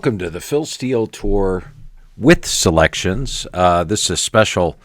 welcome to the Phil Steele Tour with selections. This is a special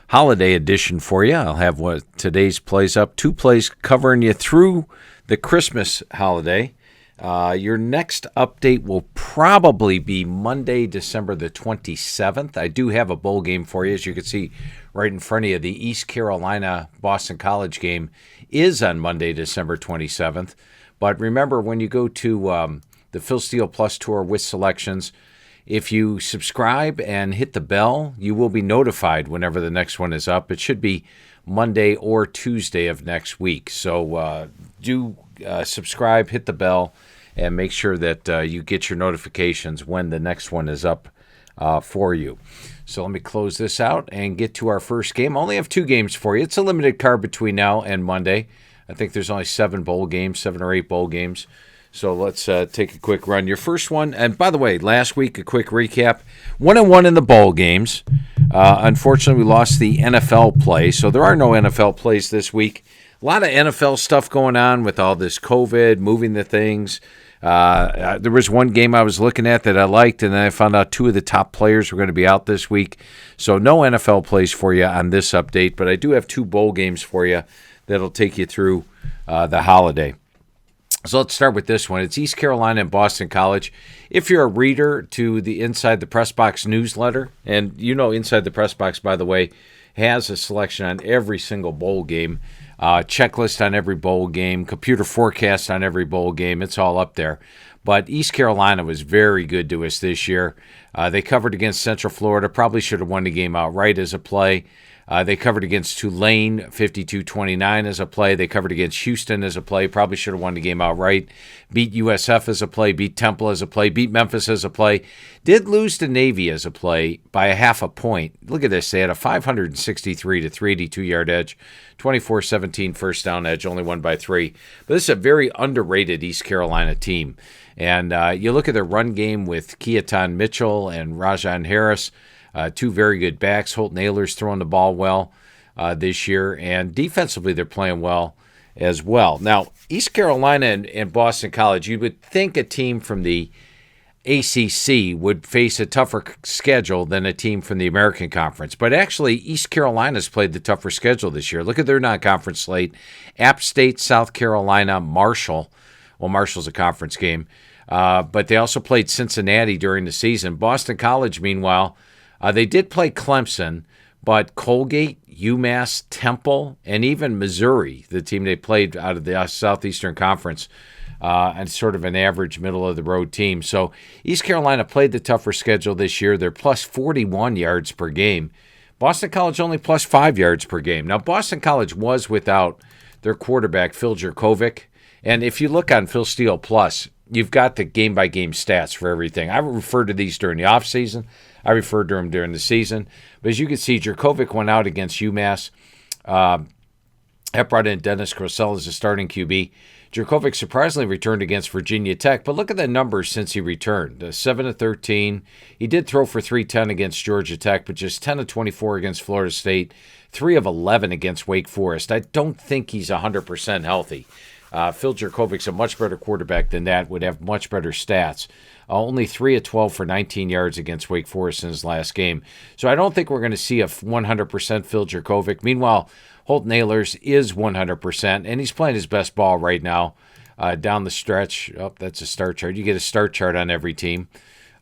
holiday edition for you. I'll have today's plays up, 2 plays covering you through the Christmas holiday. Your next update will probably be Monday, December the 27th. I do have a bowl game for you. As you can see right in front of you, the East Carolina-Boston College game is on Monday, December 27th. But remember, when you go to the Phil Steele Plus Tour with selections, if you subscribe and hit the bell, you will be notified whenever the next one is up. It should be Monday or Tuesday of next week. So do subscribe, hit the bell, and make sure that you get your notifications when the next one is up for you. So let me close this out and get to our first game. I only have 2 games for you. It's a limited card between now and Monday. I think there's only 7 or 8 bowl games. So let's take a quick run. Your first one, and by the way, last week, a quick recap, 1-1 in the bowl games. Unfortunately, we lost the NFL play, so there are no NFL plays this week. A lot of NFL stuff going on with all this COVID, moving the things. There was one game I was looking at that I liked, and then I found out 2 of the top players were going to be out this week. So no NFL plays for you on this update, but I do have 2 bowl games for you that'll take you through the holiday. So let's start with this one. It's East Carolina and Boston College. If you're a reader to the Inside the Press Box newsletter, and you know Inside the Press Box, by the way, has a selection on every single bowl game, checklist on every bowl game, computer forecast on every bowl game. It's all up there. But East Carolina was very good to us this year. They covered against Central Florida. Probably should have won the game outright as a play. They covered against Tulane, 52-29 as a play. They covered against Houston as a play. Probably should have won the game outright. Beat USF as a play. Beat Temple as a play. Beat Memphis as a play. Did lose to Navy as a play by a half a point. Look at this. They had a 563 to 382-yard edge, 24-17 first down edge, only won by 3. But this is a very underrated East Carolina team. And you look at their run game with Keaton Mitchell and Rajon Harris, 2 very good backs. Holt Naylor's throwing the ball well this year, and defensively they're playing well as well. Now, East Carolina and Boston College, you would think a team from the ACC would face a tougher schedule than a team from the American Conference, but actually East Carolina's played the tougher schedule this year. Look at their non-conference slate. App State, South Carolina, Marshall. Well, Marshall's a conference game, but they also played Cincinnati during the season. Boston College, meanwhile, they did play Clemson, but Colgate, UMass, Temple, and even Missouri, the team they played out of the Southeastern Conference, and sort of an average middle-of-the-road team. So East Carolina played the tougher schedule this year. They're plus 41 yards per game. Boston College only plus 5 yards per game. Now, Boston College was without their quarterback, Phil Jerkovic. And if you look on Phil Steele Plus, you've got the game-by-game stats for everything. I referred to these during the offseason. I referred to him during the season. But as you can see, Jerkovic went out against UMass. That brought in Dennis Grosel as a starting QB. Jerkovic surprisingly returned against Virginia Tech. But look at the numbers since he returned. 7-13. He did throw for 310 against Georgia Tech, but just 10-24 against Florida State. 3 of 11 against Wake Forest. I don't think he's 100% healthy. Phil Jerkovic's a much better quarterback than that, would have much better stats. Only 3 of 12 for 19 yards against Wake Forest in his last game. So I don't think we're going to see a 100% Phil Jerkovic. Meanwhile, Holt Naylor's is 100%, and he's playing his best ball right now down the stretch. Oh, that's a start chart. You get a start chart on every team.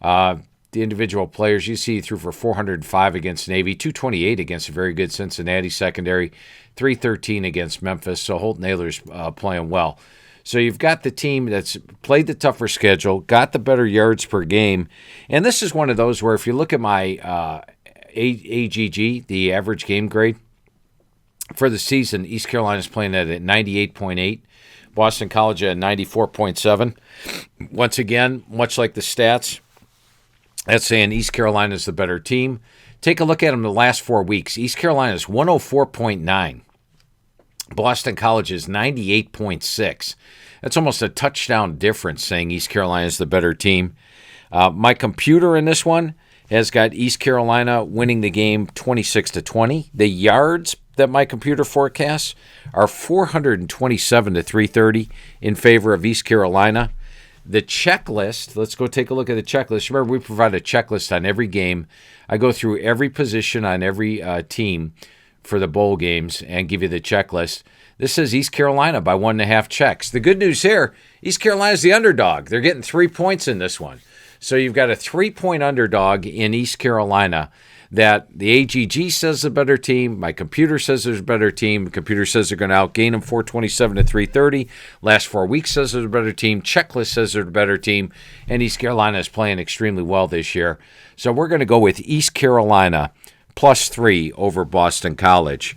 The individual players, you see he threw for 405 against Navy, 228 against a very good Cincinnati secondary, 313 against Memphis. So Holt Naylor's playing well. So you've got the team that's played the tougher schedule, got the better yards per game. And this is one of those where if you look at my AGG, the average game grade, for the season, East Carolina's playing at 98.8. Boston College at 94.7. Once again, much like the stats, that's saying East Carolina's the better team. Take a look at them the last 4 weeks. East Carolina's 104.9. Boston College is 98.6. That's almost a touchdown difference saying East Carolina is the better team. My computer in this one has got East Carolina winning the game 26-20. The yards that my computer forecasts are 427 to 330 in favor of East Carolina. The checklist, let's go take a look at the checklist. Remember, we provide a checklist on every game. I go through every position on every team for the bowl games and give you the checklist. This says East Carolina by 1.5 checks. The good news here, East Carolina's the underdog. They're getting 3 points in this one. So you've got a 3-point underdog in East Carolina that the AGG says is a better team. My computer says there's a better team. The computer says they're going to outgain them 427 to 330. Last 4 weeks says there's a better team. Checklist says they're a better team. And East Carolina is playing extremely well this year. So we're going to go with East Carolina +3 over Boston College.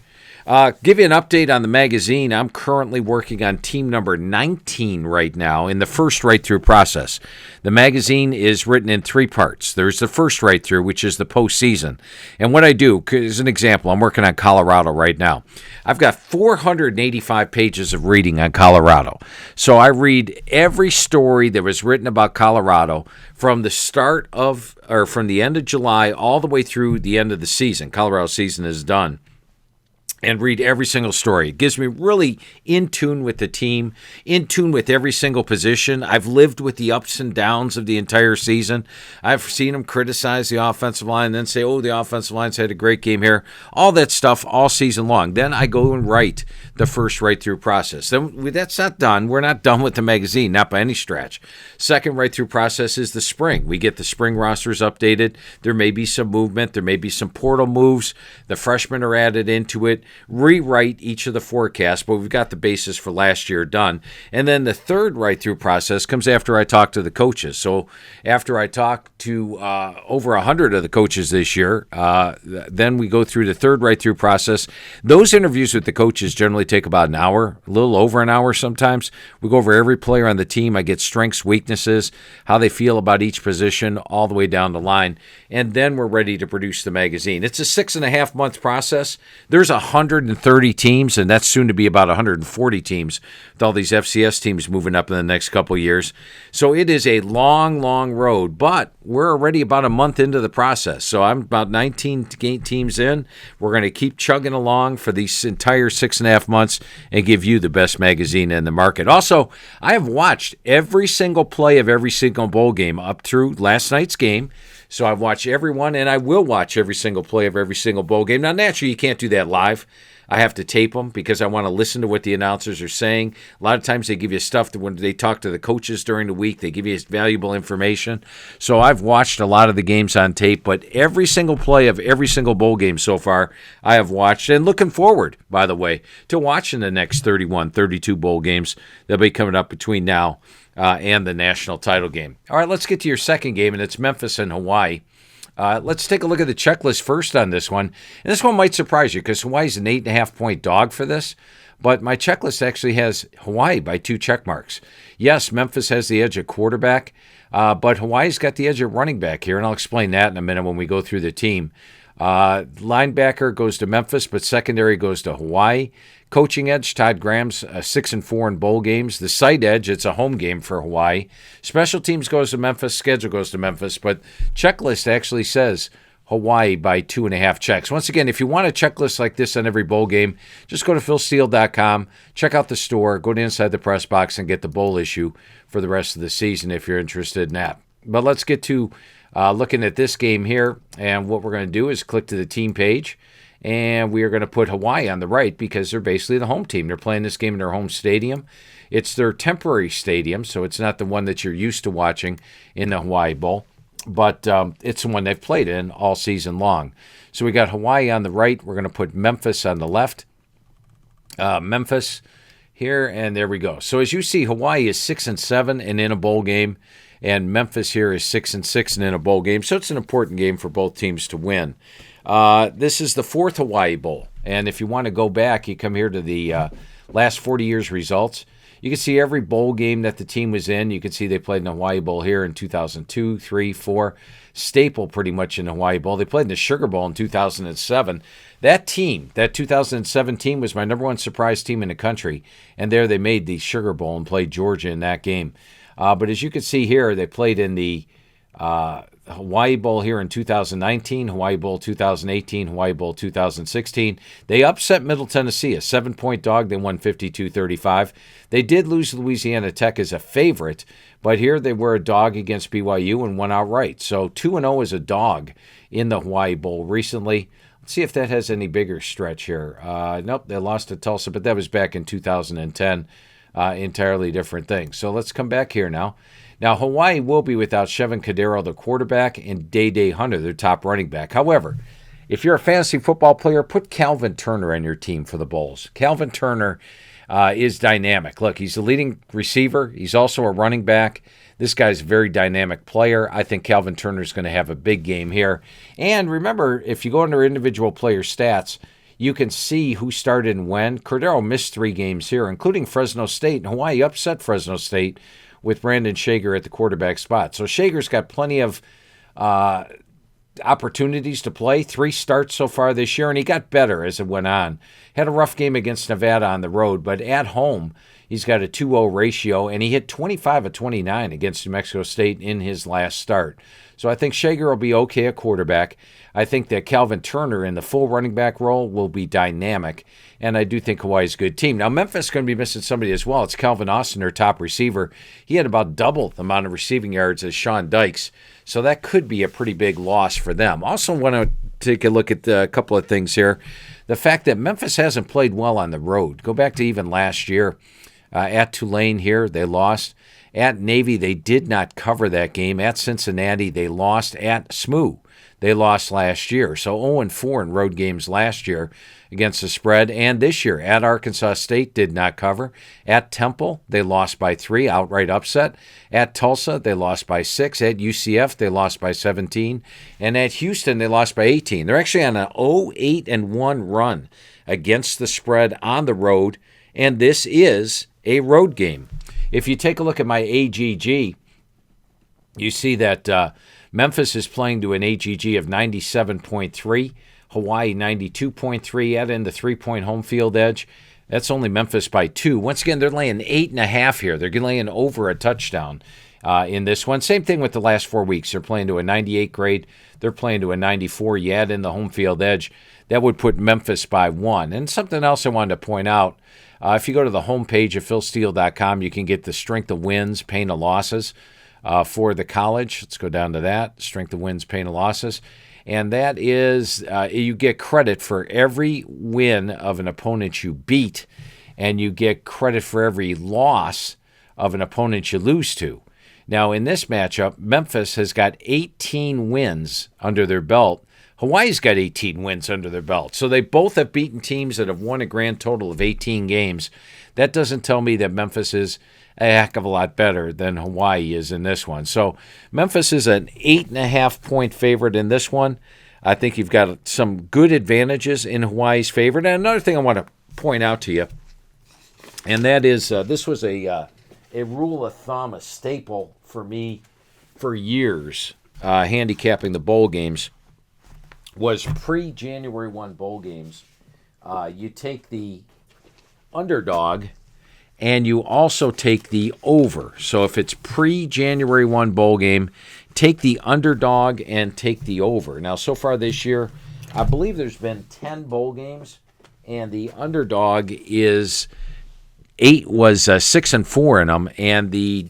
Give you an update on the magazine. I'm currently working on team number 19 right now in the first write-through process. The magazine is written in 3 parts. There's the first write-through, which is the postseason. And what I do, as an example, I'm working on Colorado right now. I've got 485 pages of reading on Colorado. So I read every story that was written about Colorado from the from the end of July all the way through the end of the season. Colorado's season is done. And read every single story. It gives me really in tune with the team, in tune with every single position. I've lived with the ups and downs of the entire season. I've seen them criticize the offensive line and then say, oh, the offensive line's had a great game here. All that stuff all season long. Then I go and write the first write-through process. Then that's not done. We're not done with the magazine, not by any stretch. Second write-through process is the spring. We get the spring rosters updated. There may be some movement. There may be some portal moves. The freshmen are added into it. Rewrite each of the forecasts, but we've got the basis for last year done. And then the third write-through process comes after I talk to the coaches. So after I talk to over 100 of the coaches this year, then we go through the third write-through process. Those interviews with the coaches generally take about an hour, a little over an hour sometimes. We go over every player on the team. I get strengths, weaknesses, how they feel about each position, all the way down the line. And then we're ready to produce the magazine. It's a 6.5-month process. There's 130 teams, and that's soon to be about 140 teams with all these FCS teams moving up in the next couple of years. So it is a long, long road, but we're already about a month into the process. So I'm about 19 teams in. We're going to keep chugging along for these entire 6.5 months and give you the best magazine in the market. Also, I have watched every single play of every single bowl game up through last night's game. So I've watched every one, and I will watch every single play of every single bowl game. Now, naturally, you can't do that live. I have to tape them because I want to listen to what the announcers are saying. A lot of times they give you stuff that when they talk to the coaches during the week, they give you valuable information. So I've watched a lot of the games on tape, but every single play of every single bowl game so far I have watched. And looking forward, by the way, to watching the next 31, 32 bowl games that'll be coming up between now and the national title game. All right, let's get to your second game, and it's Memphis and Hawaii. Let's take a look at the checklist first on this one. And this one might surprise you because Hawaii's an 8.5-point dog for this. But my checklist actually has Hawaii by 2 check marks. Yes, Memphis has the edge at quarterback, but Hawaii's got the edge at running back here, and I'll explain that in a minute when we go through the team. Linebacker goes to Memphis, but secondary goes to Hawaii. Coaching edge, Todd Graham's 6-4 in bowl games. The site edge, it's a home game for Hawaii. Special teams goes to Memphis. Schedule goes to Memphis. But checklist actually says Hawaii by 2.5 checks. Once again, if you want a checklist like this on every bowl game, just go to philsteele.com, check out the store, go to Inside the Press Box, and get the bowl issue for the rest of the season if you're interested in that. But let's get to looking at this game here. And what we're going to do is click to the team page. And we are going to put Hawaii on the right because they're basically the home team. They're playing this game in their home stadium. It's their temporary stadium, so it's not the one that you're used to watching in the Hawaii Bowl. But it's the one they've played in all season long. So we got Hawaii on the right. We're going to put Memphis on the left. Memphis here, and there we go. So as you see, Hawaii is 6-7 and in a bowl game. And Memphis here is 6-6 and in a bowl game. So it's an important game for both teams to win. This is the 4th Hawaii Bowl. And if you want to go back, you come here to the last 40 years results. You can see every bowl game that the team was in. You can see they played in the Hawaii Bowl here in 2002, 3, 4. Staple pretty much in the Hawaii Bowl. They played in the Sugar Bowl in 2007. That team, that 2007 team, was my number one surprise team in the country. And there they made the Sugar Bowl and played Georgia in that game. But as you can see here, they played in the Hawaii Bowl here in 2019, Hawaii Bowl 2018, Hawaii Bowl 2016. They upset Middle Tennessee, a 7-point dog. They won 52-35. They did lose Louisiana Tech as a favorite, but here they were a dog against BYU and won outright. So 2-0 as a dog in the Hawaii Bowl recently. Let's see if that has any bigger stretch here. Nope, they lost to Tulsa, but that was back in 2010. Entirely different thing. So let's come back here now. Now, Hawaii will be without Chevin Cadero, the quarterback, and Day Hunter, their top running back. However, if you're a fantasy football player, put Calvin Turner on your team for the Bulls. Calvin Turner is dynamic. Look, he's the leading receiver. He's also a running back. This guy's a very dynamic player. I think Calvin Turner is going to have a big game here. And remember, if you go under individual player stats, you can see who started and when. Cordero missed 3 games here, including Fresno State, and Hawaii upset Fresno State with Brandon Shager at the quarterback spot. So Shager's got plenty of opportunities to play. 3 starts so far this year, and he got better as it went on. Had a rough game against Nevada on the road, but at home, he's got a 2-0 ratio, and he hit 25 of 29 against New Mexico State in his last start. So I think Shager will be okay at quarterback. I think that Calvin Turner in the full running back role will be dynamic, and I do think Hawaii's a good team. Now, Memphis is going to be missing somebody as well. It's Calvin Austin, their top receiver. He had about double the amount of receiving yards as Sean Dykes, so that could be a pretty big loss for them. Also want to take a look at a couple of things here. The fact that Memphis hasn't played well on the road. Go back to even last year. At Tulane here, they lost. At Navy, they did not cover that game. At Cincinnati, they lost. At SMU, they lost last year. So 0-4 in road games last year against the spread. And this year, at Arkansas State, did not cover. At Temple, they lost by 3, outright upset. At Tulsa, they lost by 6. At UCF, they lost by 17. And at Houston, they lost by 18. They're actually on an 0-8-1 run against the spread on the road. And this is a road game. If you take a look at my AGG, you see that Memphis is playing to an AGG of 97.3, Hawaii 92.3, add in the 3-point home field edge. That's only Memphis by 2. Once again, they're laying 8.5 here. They're laying over a touchdown in this one. Same thing with the last 4 weeks. They're playing to a 98 grade. They're playing to a 94. You add in the home field edge, that would put Memphis by 1. And something else I wanted to point out, if you go to the homepage of philsteele.com, you can get the strength of wins, pain of losses for the college. Let's go down to that, strength of wins, pain of losses. And that is you get credit for every win of an opponent you beat, and you get credit for every loss of an opponent you lose to. Now, in this matchup, Memphis has got 18 wins under their belt. Hawaii's got 18 wins under their belt. So they both have beaten teams that have won a grand total of 18 games. That doesn't tell me that Memphis is a heck of a lot better than Hawaii is in this one. So Memphis is an 8.5-point favorite in this one. I think you've got some good advantages in Hawaii's favor. And another thing I want to point out to you, and that is this was a rule of thumb, a staple for me for years, handicapping the bowl games, was pre-January 1 bowl games. You take the underdog and you also take the over. So if it's pre-January 1 bowl game, take the underdog and take the over. Now, so far this year, I believe there's been 10 bowl games, and the underdog is 6-4 in them, and the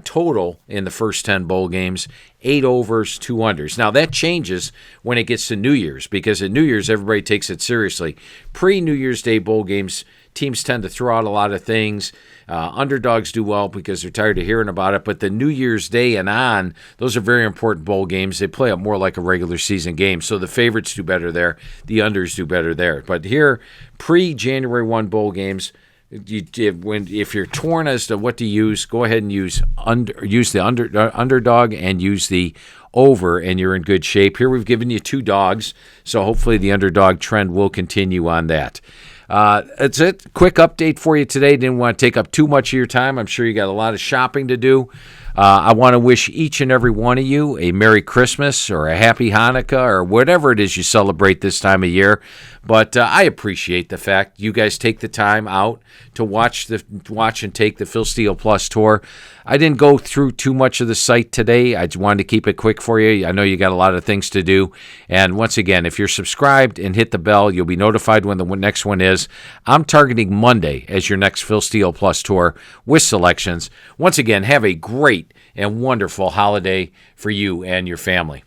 total in the first 10 bowl games, 8 overs, 2 unders. Now, that changes when it gets to New Year's, because at New Year's, everybody takes it seriously. Pre-New Year's Day bowl games, teams tend to throw out a lot of things. Underdogs do well because they're tired of hearing about it, but the New Year's Day and on, those are very important bowl games. They play up more like a regular season game, so the favorites do better there. The unders do better there. But here, pre-January 1 bowl games, if you're torn as to what to use, go ahead and use the underdog and use the over, and you're in good shape. Here we've given you 2 dogs, so hopefully the underdog trend will continue on that. That's it. Quick update for you today. Didn't want to take up too much of your time. I'm sure you got a lot of shopping to do. I want to wish each and every one of you a Merry Christmas or a Happy Hanukkah or whatever it is you celebrate this time of year. But I appreciate the fact you guys take the time out to watch and take the Phil Steele Plus tour. I didn't go through too much of the site today. I just wanted to keep it quick for you. I know you got a lot of things to do. And once again, if you're subscribed and hit the bell, you'll be notified when the next one is. I'm targeting Monday as your next Phil Steele Plus tour with selections. Once again, have a great and wonderful holiday for you and your family.